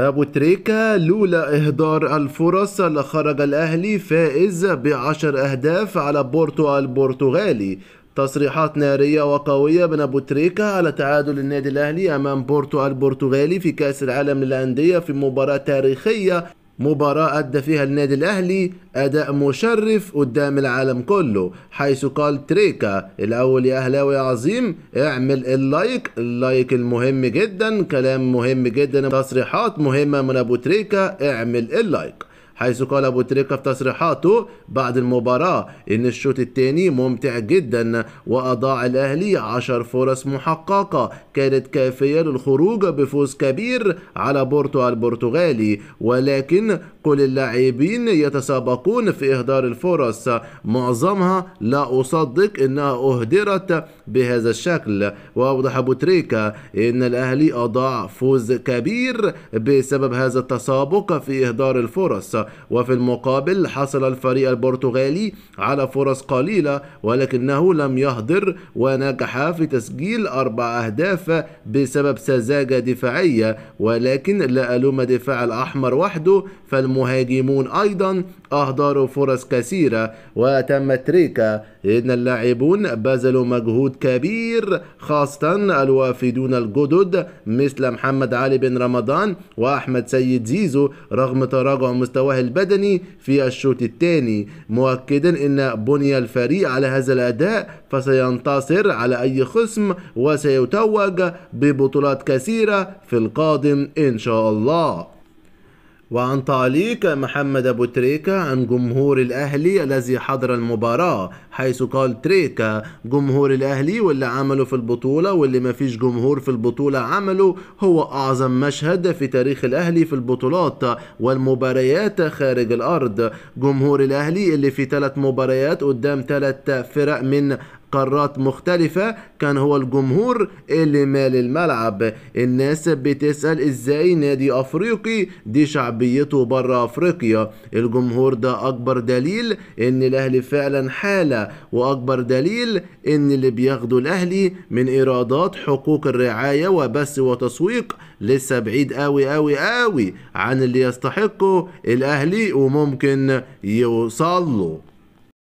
أبو تريكة لولا إهدار الفرص لخرج الأهلي فائز ب10 أهداف على بورتو البرتغالي. تصريحات نارية وقوية من أبو تريكة على تعادل النادي الأهلي أمام بورتو البرتغالي في كأس العالم للأندية في مباراة تاريخية، مباراة أدى فيها النادي الأهلي أداء مشرف قدام العالم كله، حيث قال تريكا الأول يا أهلاوي عظيم اعمل اللايك المهم جدا، كلام مهم جدا، تصريحات مهمة من أبو تريكا، اعمل اللايك. حيث قال أبو تريكة في تصريحاته بعد المباراة إن الشوط الثاني ممتع جدا وأضاع الأهلي 10 فرص محققة كانت كافية للخروج بفوز كبير على بورتو البرتغالي، ولكن كل اللاعبين يتسابقون في إهدار الفرص، معظمها لا أصدق إنها أهدرت بهذا الشكل. وأوضح أبو تريكة إن الأهلي أضاع فوز كبير بسبب هذا التسابق في إهدار الفرص، وفي المقابل حصل الفريق البرتغالي على فرص قليلة ولكنه لم يهدر ونجح في تسجيل 4 أهداف بسبب سذاجة دفاعية، ولكن لا ألوم دفاع الأحمر وحده، فالمهاجمون أيضا أهدروا فرص كثيرة. وتم تريكا إن اللاعبون بذلوا مجهود كبير خاصة الوافدون الجدد مثل محمد علي بن رمضان وأحمد سيد زيزو رغم تراجع مستواه البدني في الشوط الثاني، مؤكدا أن بني الفريق على هذا الأداء فسينتصر على أي خصم وسيتوج ببطولات كثيرة في القادم إن شاء الله. وعن تعليق محمد أبو تريكة عن جمهور الأهلي الذي حضر المباراة، حيث قال تريكة جمهور الأهلي واللي عمله في البطولة واللي ما فيش جمهور في البطولة عمله هو أعظم مشهد في تاريخ الأهلي في البطولات والمباريات خارج الأرض. جمهور الأهلي اللي في 3 مباريات قدام 3 فرق من قارات مختلفة كان هو الجمهور اللي مال الملعب. الناس بتسأل ازاي نادي افريقي دي شعبيته برا افريقيا؟ الجمهور ده اكبر دليل ان الاهلي فعلا حالة، واكبر دليل ان اللي بياخدوا الاهلي من ايرادات حقوق الرعاية وبث وتسويق لسه بعيد قوي قوي قوي عن اللي يستحقه الاهلي وممكن يوصل له.